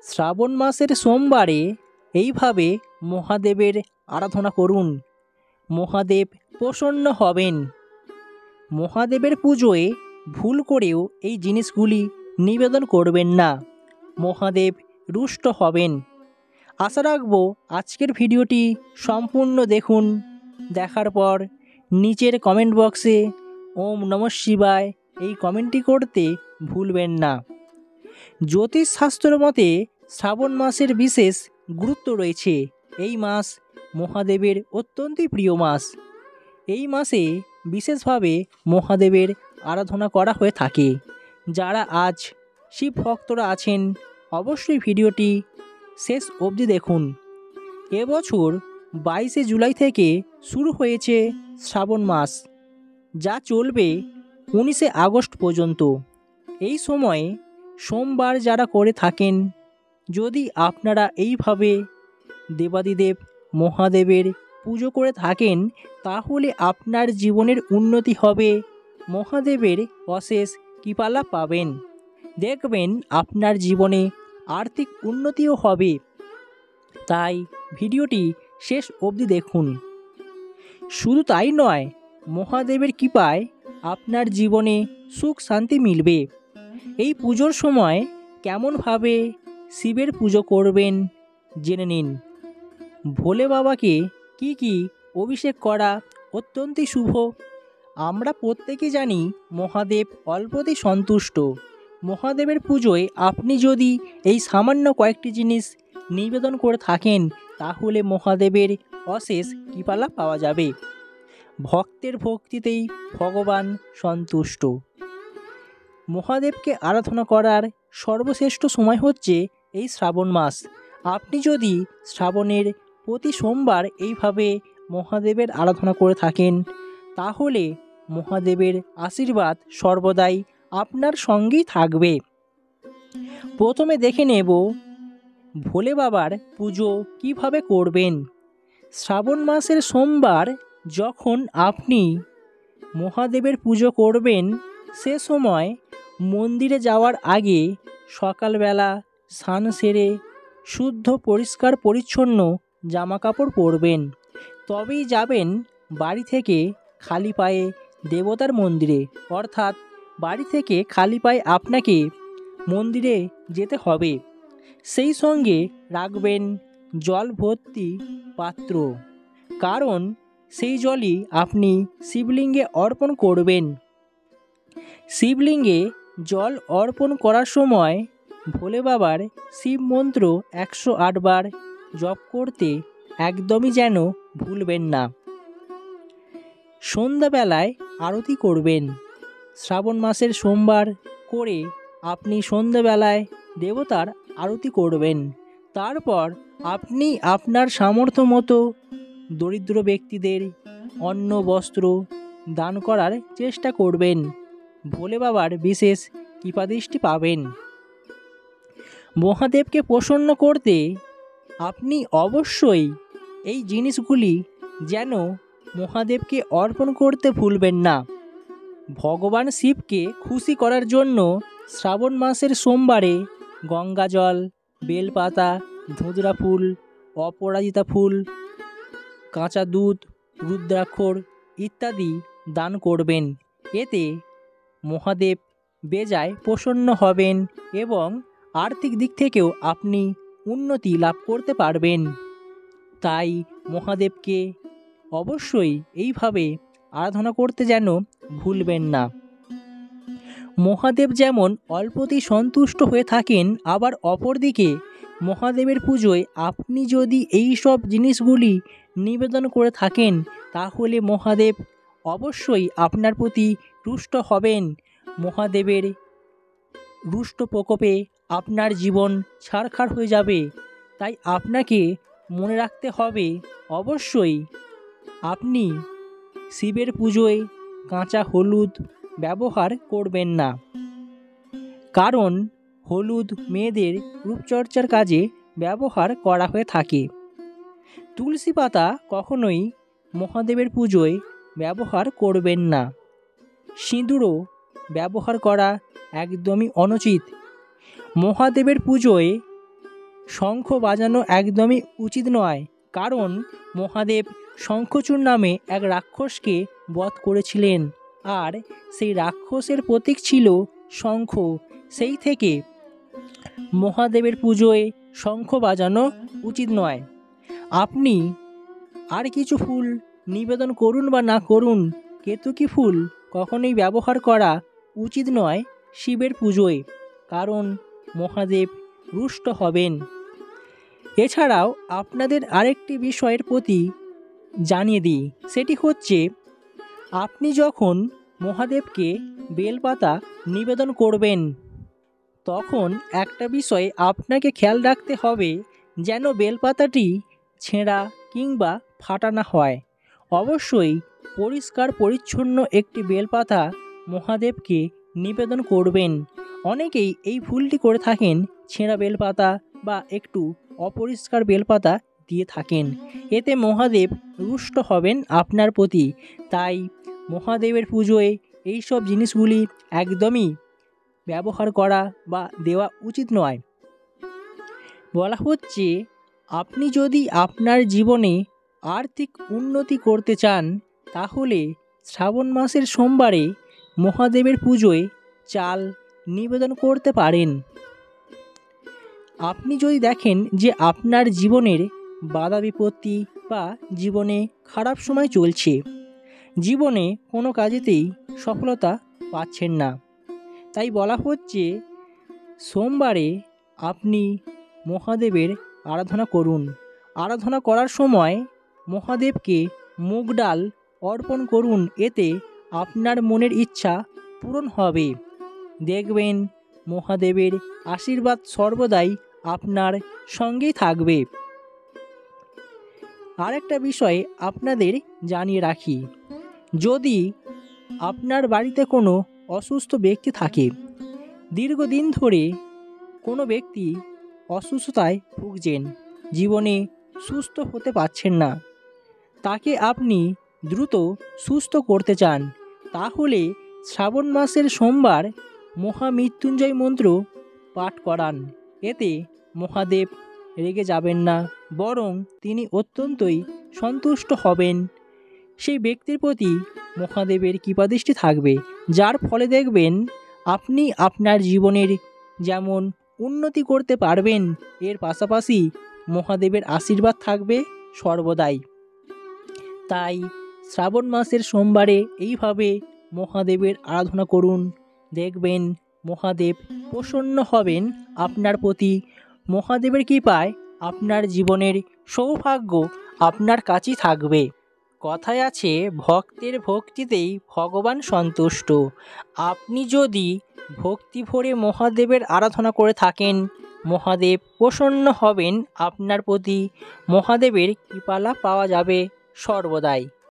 শ্রাবণ মাসের সোমবারে এইভাবে মহাদেবের আরাধনা করুন। মহাদেব প্রসন্ন হবেন। মহাদেবের পুজোয় ভুল করেও এই জিনিসগুলি নিবেদন করবেন না, মহাদেব রুষ্ট হবেন। আশা রাখব আজকের ভিডিওটি সম্পূর্ণ দেখুন। দেখার পর নিচের কমেন্ট বক্সে ওম নমঃ শিবায় এই কমেন্টটি করতে ভুলবেন না। জ্যোতিষশাস্ত্র মতে শ্রাবণ মাসের বিশেষ গুরুত্ব রয়েছে। এই মাস মহাদেবের অত্যন্তই প্রিয় মাস। এই মাসে বিশেষভাবে মহাদেবের আরাধনা করা হয়ে থাকে। যারা আজ শিব ভক্তরা আছেন অবশ্যই ভিডিওটি শেষ অবধি দেখুন। এবছর 22শে জুলাই থেকে শুরু হয়েছে শ্রাবণ মাস, যা চলবে 19শে আগস্ট পর্যন্ত। এই সময়ে সোমবার যারা করে থাকেন, যদি আপনারা এইভাবে দেবাদিদেব মহাদেবের পুজো করে থাকেন, তাহলে আপনার জীবনের উন্নতি হবে। মহাদেবের অশেষ কৃপালাভ পাবেন। দেখবেন আপনার জীবনে আর্থিক উন্নতিও হবে। তাই ভিডিওটি শেষ অবধি দেখুন। শুধু তাই নয়, মহাদেবের কৃপায় আপনার জীবনে সুখ শান্তি মিলবে। এই পুজোর সময় কেমনভাবে শিবের পুজো করবেন জেনে নিন। ভোলে বাবাকে কি অভিষেক করা অত্যন্তই শুভ। আমরা প্রত্যেকে জানি মহাদেব অল্পতেই সন্তুষ্ট। মহাদেবের পুজোয় আপনি যদি এই সামান্য কয়েকটি জিনিস নিবেদন করে থাকেন, তাহলে মহাদেবের অশেষ কৃপালাভ পাওয়া যাবে। ভক্তের ভক্তিতেই ভগবান সন্তুষ্ট। মহাদেবকে আরাধনা করার সর্বশ্রেষ্ঠ সময় হচ্ছে এই শ্রাবণ মাস। আপনি যদি শ্রাবণের প্রতি সোমবার এইভাবে মহাদেবের আরাধনা করে থাকেন, তাহলে মহাদেবের আশীর্বাদ সর্বদাই আপনার সঙ্গেই থাকবে। প্রথমে দেখে নেব ভোলে বাবার পুজো কিভাবে করবেন। শ্রাবণ মাসের সোমবার যখন আপনি মহাদেবের পুজো করবেন, সে সময় মন্দিরে যাওয়ার আগে সকালবেলা স্নান সেরে শুদ্ধ পরিষ্কার পরিচ্ছন্ন জামাকাপড় পরবেন। তবেই যাবেন বাড়ি থেকে খালি পায়ে দেবতার মন্দিরে। অর্থাৎ বাড়ি থেকে খালি পায়ে আপনাকে মন্দিরে যেতে হবে। সেই সঙ্গে রাখবেন জল ভর্তি পাত্র, কারণ সেই জলই আপনি শিবলিঙ্গে অর্পণ করবেন। শিবলিঙ্গে জল অর্পণ করার সময় ভোলে বাবার শিব মন্ত্র 108 বার জপ করতে একদমই যেন ভুলবেন না। সন্ধ্যাবেলায় আরতি করবেন। শ্রাবণ মাসের সোমবার করে আপনি সন্ধ্যাবেলায় দেবতার আরতি করবেন। তারপর আপনি আপনার সামর্থ্য মতো দরিদ্র ব্যক্তিদের অন্ন বস্ত্র দান করার চেষ্টা করবেন। ভোলে বাবার বিশেষ কৃপাদৃষ্টি পাবেন। মহাদেবকে প্রসন্ন করতে আপনি অবশ্যই এই জিনিসগুলি যেন মহাদেবকে অর্পণ করতে ভুলবেন না। ভগবান শিবকে খুশি করার জন্য শ্রাবণ মাসের সোমবারে গঙ্গা জল, বেলপাতা, ধুতরা ফুল, অপরাজিতা ফুল, কাঁচা দুধ, রুদ্রাক্ষর ইত্যাদি দান করবেন। এতে মহাদেব বেজায় প্রসন্ন হবেন এবং আর্থিক দিক থেকেও আপনি উন্নতি লাভ করতে পারবেন। তাই মহাদেবকে অবশ্যই এইভাবে আরাধনা করতে যেন ভুলবেন না। মহাদেব যেমন অল্পতেই সন্তুষ্ট হয়ে থাকেন, আবার অপরদিকে মহাদেবের পুজোয় আপনি যদি এই সব জিনিসগুলি নিবেদন করে থাকেন, তাহলে মহাদেব অবশ্যই আপনার প্রতি রুষ্ট হবেন। মহাদেবের রুষ্ট প্রকোপে আপনার জীবন ছারখার হয়ে যাবে। তাই আপনাকে মনে রাখতে হবে, অবশ্যই আপনি শিবের পুজোয় কাঁচা হলুদ ব্যবহার করবেন না, কারণ হলুদ মেয়েদের রূপচর্চার কাজে ব্যবহার করা হয়ে থাকে। তুলসী পাতা কখনোই মহাদেবের পুজোয় ব্যবহার করবেন না। সিঁদুরও ব্যবহার করা একদমই অনুচিত। মহাদেবের পুজোয় শঙ্খ বাজানো একদমই উচিত নয়, কারণ মহাদেব শঙ্খচূড় নামে এক রাক্ষসকে বধ করেছিলেন, আর সেই রাক্ষসের প্রতীক ছিল শঙ্খ। সেই থেকে মহাদেবের পুজোয় শঙ্খ বাজানো উচিত নয়। আপনি আর কিছু ফুল নিবেদন করুন বা না করুন, কেতকী ফুল কখনোই ব্যবহার করা উচিত নয় শিবের পুজোয়, কারণ মহাদেব রুষ্ট হবেন। এছাড়াও আপনাদের আরেকটি বিষয়ের প্রতি জানিয়ে দিই, সেটি হচ্ছে আপনি যখন মহাদেবকে বেলপাতা নিবেদন করবেন, তখন একটা বিষয় আপনাকে খেয়াল রাখতে হবে যেন বেলপাতাটি ছেঁড়া কিংবা ফাটা না হয়। অবশ্যই পরিষ্কার পরিচ্ছন্ন একটি বেলপাতা মহাদেবকে নিবেদন করবেন। অনেকেই এই ভুলটি করে থাকেন, ছেঁড়া বেলপাতা বা একটু অপরিষ্কার বেলপাতা দিয়ে থাকেন, এতে মহাদেব রুষ্ট হবেন আপনার প্রতি। তাই মহাদেবের পুজোয় এইসব জিনিসগুলি একদমই ব্যবহার করা বা দেওয়া উচিত নয়। বলা হচ্ছে, আপনি যদি আপনার জীবনে আর্থিক উন্নতি করতে চান, তাহলে শ্রাবণ মাসের সোমবারে মহাদেবের পুজোয় চাল নিবেদন করতে পারেন। আপনি যদি দেখেন যে আপনার জীবনের বাধা বিপত্তি বা জীবনে খারাপ সময় চলছে, জীবনে কোনো কাজেতেই সফলতা পাচ্ছেন না, তাই বলা হচ্ছে সোমবারে আপনি মহাদেবের আরাধনা করুন। আরাধনা করার সময় মহাদেবকে মুগ ডাল অর্পণ করুন, এতে আপনার মনের ইচ্ছা পূরণ হবে। দেখবেন মহাদেবের আশীর্বাদ সর্বদাই আপনার সঙ্গেই থাকবে। আরেকটা বিষয় আপনাদের জানিয়ে রাখি, যদি আপনার বাড়িতে কোনো অসুস্থ ব্যক্তি থাকে, দীর্ঘদিন ধরে কোনো ব্যক্তি অসুস্থতায় ভুগছেন, জীবনে সুস্থ হতে পারছেন না, তাকে আপনি দ্রুত সুস্থ করতে চান, তাহলে শ্রাবণ মাসের সোমবার মহামৃত্যুঞ্জয় মন্ত্র পাঠ করান। এতে মহাদেব রেগে যাবেন না, বরং তিনি অত্যন্তই সন্তুষ্ট হবেন। সেই ব্যক্তির প্রতি মহাদেবের কৃপাদৃষ্টি থাকবে, যার ফলে দেখবেন আপনি আপনার জীবনের যেমন উন্নতি করতে পারবেন, এর পাশাপাশি মহাদেবের আশীর্বাদ থাকবে সর্বদাই। তাই শ্রাবণ মাসের সোমবারে এইভাবে মহাদেবের আরাধনা করুন, দেখবেন মহাদেব প্রসন্ন হবেন আপনার প্রতি। মহাদেবের কৃপায় আপনার জীবনের সৌভাগ্য আপনার কাছেই থাকবে। কথায় আছে, ভক্তের ভক্তিতেই ভগবান সন্তুষ্ট। আপনি যদি ভক্তি ভরে মহাদেবের আরাধনা করে থাকেন, মহাদেব প্রসন্ন হবেন আপনার প্রতি, মহাদেবের কৃপালাভ পাওয়া যাবে সর্বদাই।